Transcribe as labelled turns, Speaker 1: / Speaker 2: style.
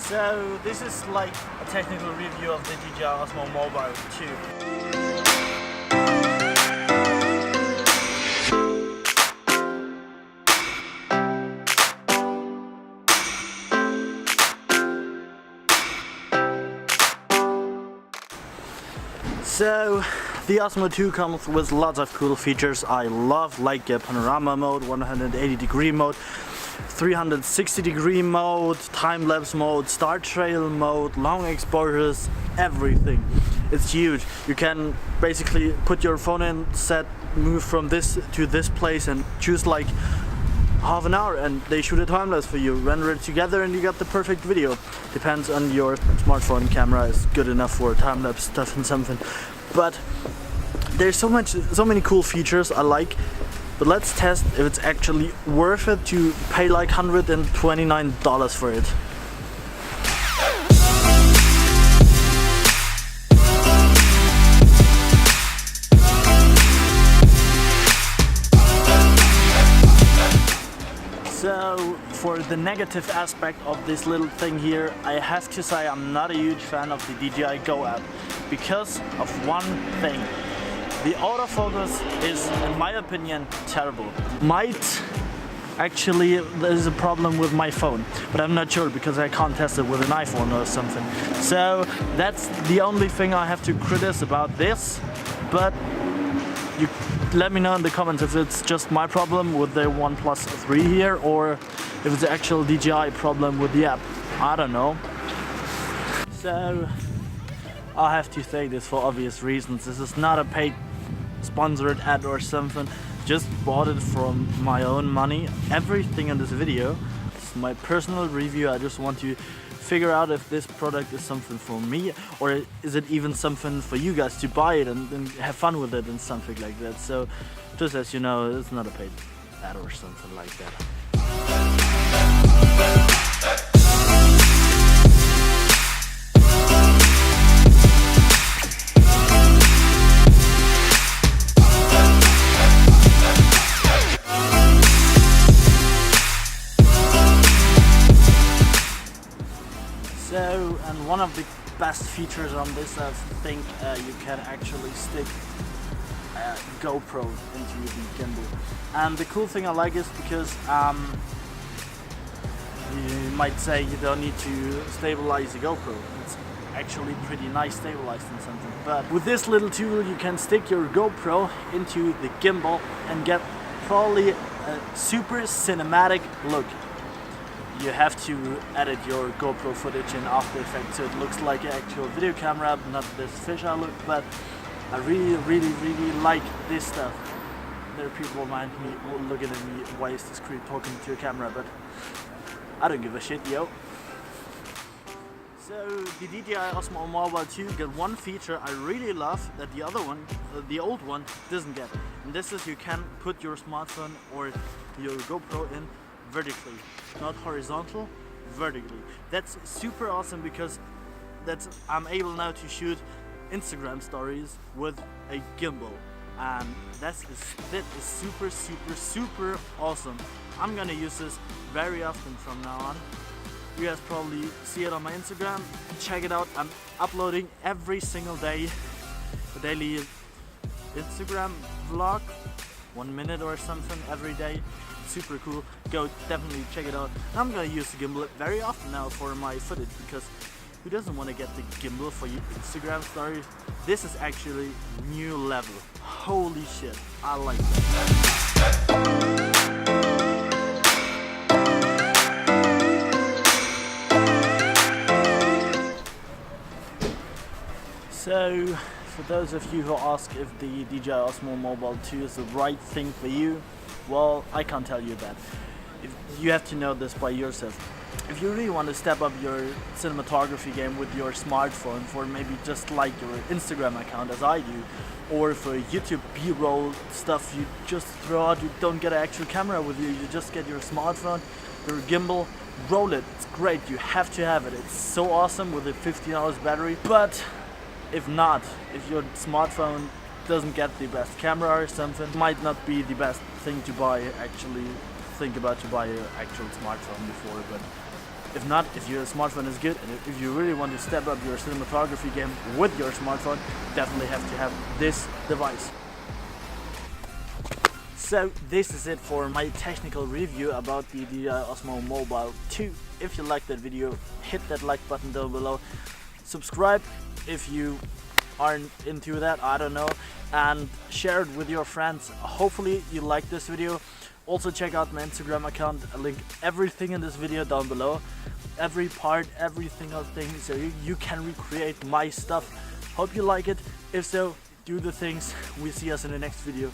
Speaker 1: So this is like a technical review of the DJI Osmo Mobile 2. So the Osmo 2 comes with lots of cool features I love, like a panorama mode, 180-degree mode, 360-degree mode, time-lapse mode, star trail mode, long exposures, everything. It's huge. You can basically put your phone in, move from this to this place and choose like half an hour and they shoot a time-lapse for you, render it together and you got the perfect video. Depends on your smartphone camera is good enough for time-lapse stuff and something. But there's so many cool features I like. But let's test if it's actually worth it to pay like $129 for it. So for the negative aspect of this little thing here, I have to say I'm not a huge fan of the DJI Go app because of one thing. The autofocus is, in my opinion, terrible. Actually, there's a problem with my phone, but I'm not sure because I can't test it with an iPhone or something. So that's the only thing I have to criticize about this, but you let me know in the comments if it's just my problem with the OnePlus 3 here or if it's the actual DJI problem with the app. I don't know. So I have to say this for obvious reasons. This is not a paid sponsored ad or something. Just bought it from my own money. Everything in this video is my personal review. I just want to figure out if this product is something for me or is it even something for you guys to buy it and have fun with it and something like that. So just as you know, it's not a paid ad or something like that. So, and one of the best features on this, I think you can actually stick a GoPro into the gimbal. And the cool thing I like is because you might say you don't need to stabilize the GoPro. It's actually pretty nice stabilized and something. But with this little tool you can stick your GoPro into the gimbal and get probably a super cinematic look. You have to edit your GoPro footage in After Effects so it looks like an actual video camera, not this fisheye look, but I really like this stuff. There are people behind me looking at me, why is this creep talking to a camera, but I don't give a shit, yo. So the DJI Osmo Mobile 2 got one feature I really love that the other one, the old one, doesn't get. And this is you can put your smartphone or your GoPro in vertically, not horizontal, vertically. That's super awesome because I'm able now to shoot Instagram stories with a gimbal, and that is super awesome. I'm gonna use this very often from now on. You guys probably see it on my Instagram. Check it out. I'm uploading every single day a daily Instagram vlog, 1 minute or something every day. Super cool. Go definitely check it out. I'm gonna use the gimbal very often now for my footage because who doesn't want to get the gimbal for your Instagram stories? This is actually new level. Holy shit, I like that. So, for those of you who ask if the DJI Osmo Mobile 2 is the right thing for you, well, I can't tell you that. You have to know this by yourself. If you really want to step up your cinematography game with your smartphone for maybe just like your Instagram account as I do, or for YouTube B-roll stuff you just throw out, you don't get an actual camera with you, you just get your smartphone, your gimbal, roll it, it's great, you have to have it, it's so awesome with a 15 hours battery. But if not, if your smartphone doesn't get the best camera or something, it might not be the best thing to buy. Actually think about to buy an actual smartphone before, but If not, if your smartphone is good and if you really want to step up your cinematography game with your smartphone, definitely have to have this device. So this is it for my technical review about the DJI Osmo Mobile 2. If you liked that video, hit that like button down below. Subscribe if you aren't into that, I don't know, and share it with your friends. Hopefully you like this video. Also check out my Instagram account. I link everything in this video down below. Every part, every single thing, so you can recreate my stuff. Hope you like it. If so, do the things. We see us in the next video.